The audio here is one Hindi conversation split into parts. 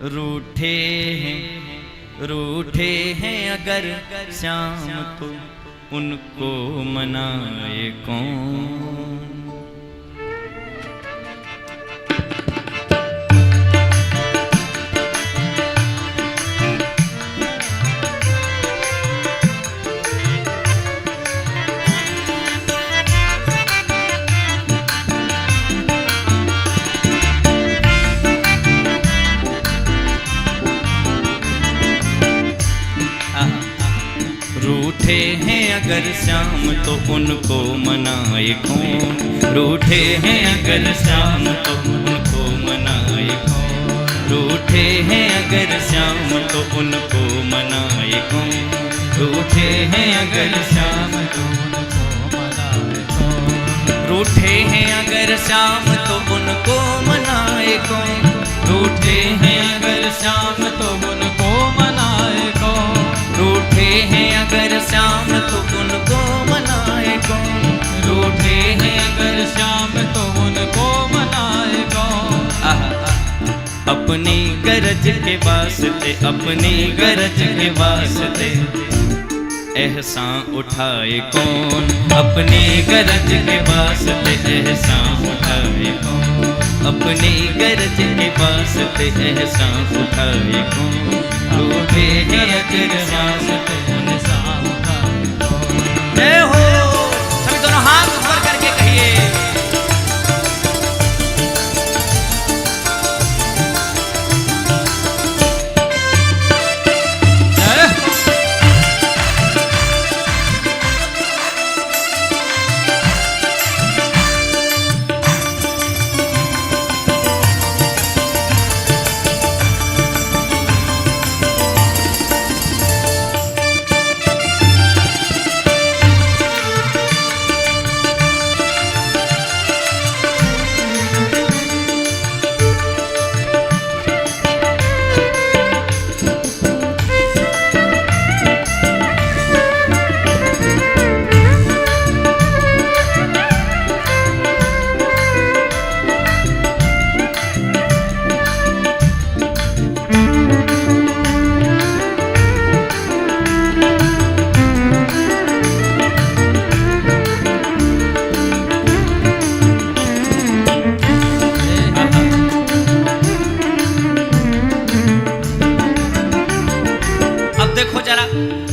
रूठे हैं अगर श्याम तो उनको मनाए कौन। रूठे हैं अगर श्याम तो उनको मनाए कौन। रूठे हैं अगर श्याम तो उनको मनाए कौन। रूठे हैं अगर श्याम तो उनको मनाए कौन। रूठे हैं अगर श्याम तो उनको मनाए कौन। रूठे हैं अगर श्याम तो उनको मनाए कौन। रूठे हैं अगर श्याम तो उनको मनाए कौन। रूठे हैं अगर श्याम तो उनको मनाए कौन। रूठे हैं अगर श्याम तो उनको मनाए कौन। अपनी गरज के वास्ते, अपनी गरज के वास्ते एहसान उठाए कौन। अपनी गरज के वास्ते एहसान उठाए कौन। अपनी गरज के वास्ते एहसान उठाए कौन। रूठे हैं अगर श्याम तो उनसा उठाए कौन। जय हो, सभी दोनों हाथ ऊपर करके कहिए।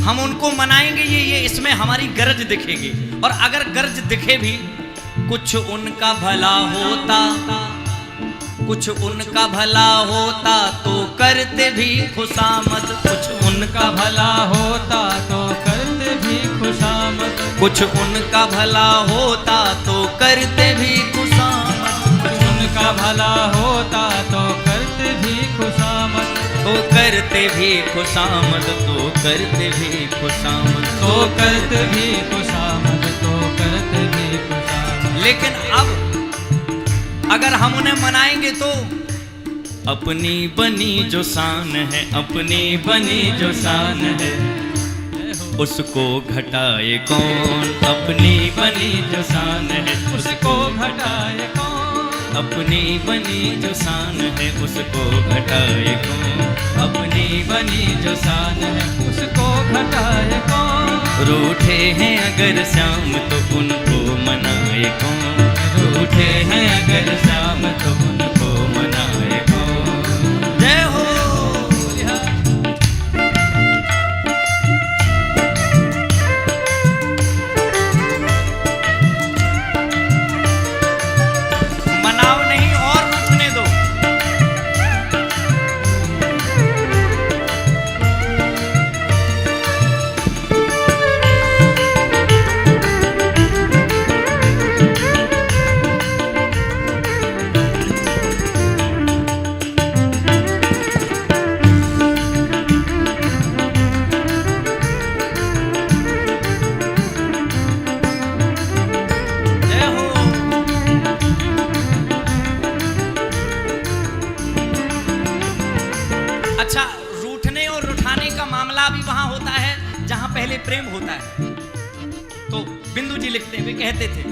हम उनको मनाएंगे ये इसमें हमारी गरज दिखेगी। और अगर गरज दिखे भी, कुछ उनका भला होता, कुछ उनका भला होता तो करते भी खुशामद। कुछ उनका भला होता तो करते भी खुशामद। कुछ उनका भला होता तो करते भी खुशामद। कुछ उनका भला होता तो करते भी खुशामद। तो करते भी खुशामद, तो करते भी खुशामद, तो करते भी खुशामद, तो करते भी खुशामद। लेकिन अब अगर हम उन्हें मनाएंगे तो अपनी बनी जो शान है, अपनी बनी जो शान है उसको घटाए कौन। अपनी बनी जो शान है उसको घटाए कौन। अपनी बनी जो शान है उसको घटाए कौन। अपनी बनी जो शान है उसको घटाए कौन। रूठे हैं अगर श्याम तो उनको मनाए कौन। रूठे हैं अगर श्याम तो उनको मनाए कौन। जय हो। मनाओ नहीं और रूठने दो। अच्छा, रूठने और रुठाने का मामला भी वहां होता है जहां पहले प्रेम होता है। तो बिंदु जी लिखते हुए कहते थे,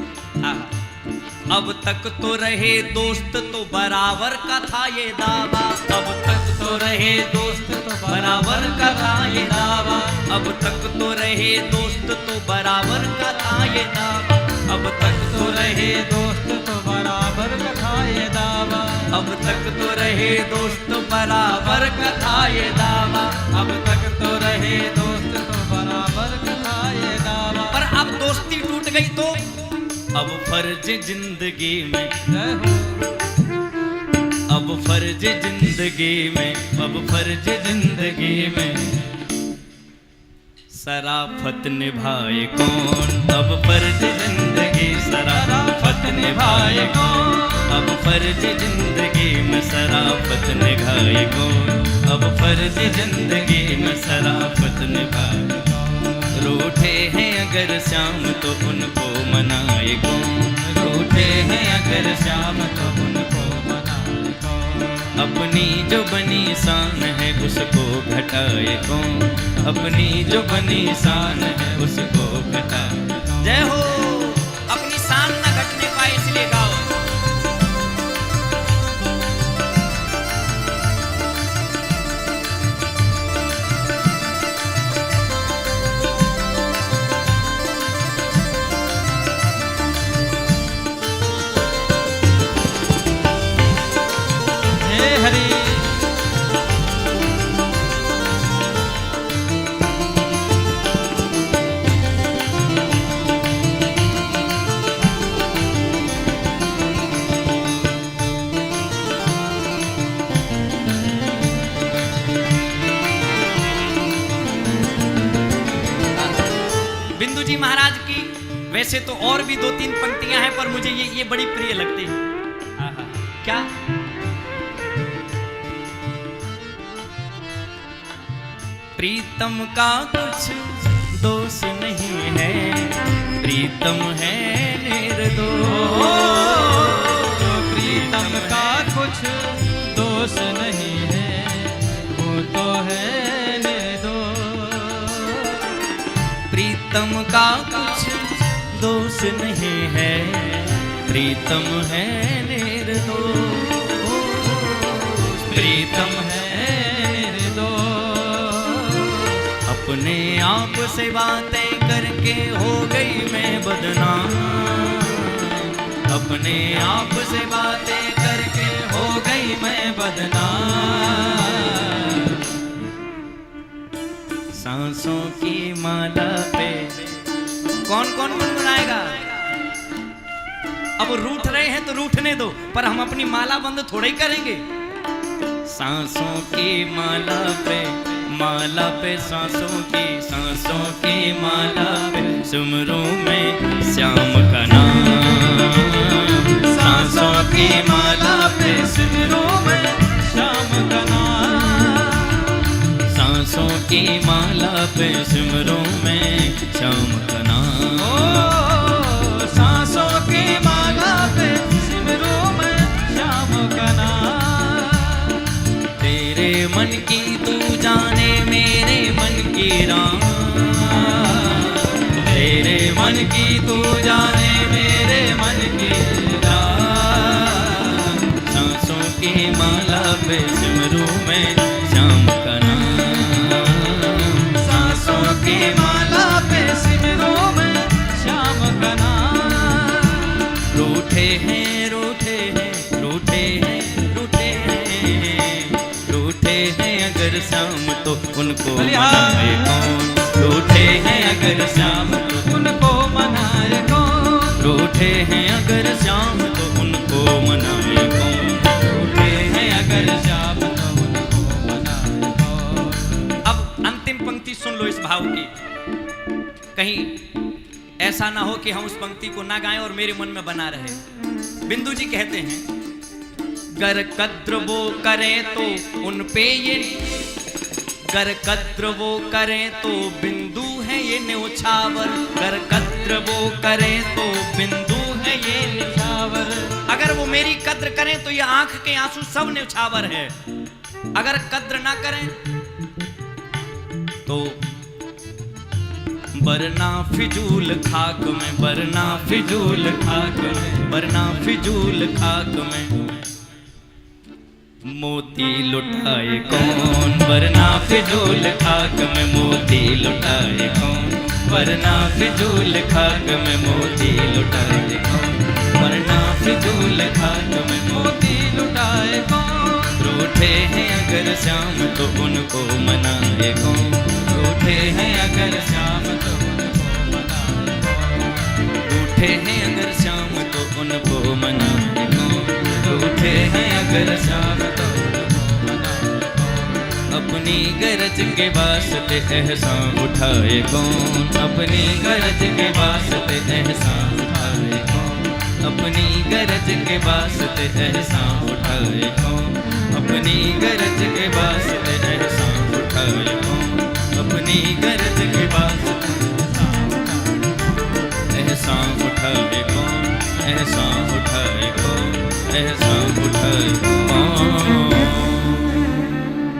अब तक तो रहे दोस्त तो बराबर का था ये दावा। अब तक तो रहे दोस्त तो बराबर का था ये दावा, अब तक तो रहे दोस्त तो बराबर का था ये दावा, अब तक तो रहे दोस्त तो बराबर का था ये दावा, अब तक तो रहे दोस्त बराबर का था ये दावा, अब तक तो रहे दोस्त तो बराबर का था ये दावा। पर अब दोस्ती टूट गई तो अब फर्ज जिंदगी में, अब फर्ज जिंदगी में, अब फर्ज जिंदगी में शराफत निभाए कौन, अब फर्ज जिंदगी शराफत निभाए कौन, अब फर्ज जिंदगी में शराफत निभाए कौन, अब फर्ज जिंदगी में शराफत निभाए कौन। रूठे हैं अगर शाम तो उनको मनाए कौन, रूठे हैं अगर शाम तो उनको मनाए कौन, अपनी जो बनी शान है उसको घटाए कौन, अपनी जो बनी शान है उसको घटाए। जय हो, अपनी शान ना घटने पाए इसलिए गाओ। हरी बिंदु जी महाराज की वैसे तो और भी 2-3 पंक्तियां हैं, पर मुझे ये बड़ी प्रिय लगती है। क्या प्रीतम का कुछ दोष नहीं है, प्रीतम है निर्दोष, प्रीतम का कुछ दोष नहीं है, वो तो है निर्दोष, प्रीतम का कुछ दोष नहीं है, प्रीतम है निर्दोष, प्रीतम है अपने आप से बातें करके हो गई मैं बदनाम, अपने आप से बातें करके हो गई मैं बदनाम, सांसों की माला पे कौन कौन गुनगुनाएगा। अब रूठ रहे हैं तो रूठने दो, पर हम अपनी माला बंद थोड़ा ही करेंगे। सांसों की माला पे सांसों की माला पे सुमरूं में श्याम का नाम, सांसों की माला पे सुमरूं में श्याम का नाम, सांसों की माला पे सुमरूं में श्याम का नाम, ओ सांसों की माला पे सुमरूं में श्याम का नाम, तेरे मन की तू जाने मेरे मन की राम, तेरे मन की तू जाने मेरे मन की राम, सांसों की माला पे सिमरूं में श्याम का नाम, सांसों की माला पे सिमरूं में श्याम का नाम। रूठे हैं रूठे हैं रूठे हैं रूठे हैं रूठे हैं अगर शाम तो उनको मनाए कौन, रूठे हैं अगर शाम तो उनको मनाए कौन, रूठे हैं अगर शाम तो उनको मनाए कौन, रूठे हैं अगर शाम तो उनको मनाए कौन। अब अंतिम पंक्ति सुन लो इस भाव की, कहीं ऐसा ना हो कि हम उस पंक्ति को ना गाएं और मेरे मन में बना रहे। बिंदु जी कहते हैं, गर कद्र वो करें तो उन पे ये, गर कद्र वो करें तो बिंदु है ये न्योछावर, गर कद्र वो करें तो बिंदु है ये न्योछावर, अगर वो मेरी कद्र करें तो ये आंख के आंसू सब न्योछावर है, अगर कद्र ना करें तो बरना फिजूल खाक में, बरना फिजूल खाक में, बरना फिजूल खाक में। मोती लुटाए कौन वरना फिजूल खाक में मोती लुटाए कौन वरना फिजूल खाक में मोती लुटाए कौन वरना फिजूल खाक में मोती लुटाए कौन। रूठे हैं अगर शाम तो उनको मनाए कौन रूठे हैं अगर शाम तो उनको मनाए कौन रूठे हैं अगर शाम तो उनको मनाए कौन रूठे हैं अगर शाम तो अपनी गरज के वास्ते एहसान उठाए कौन अपनी गरज के वास्ते एहसान उठाए कौन अपनी गरज के वास्ते एहसान उठाए कौन अपनी गरज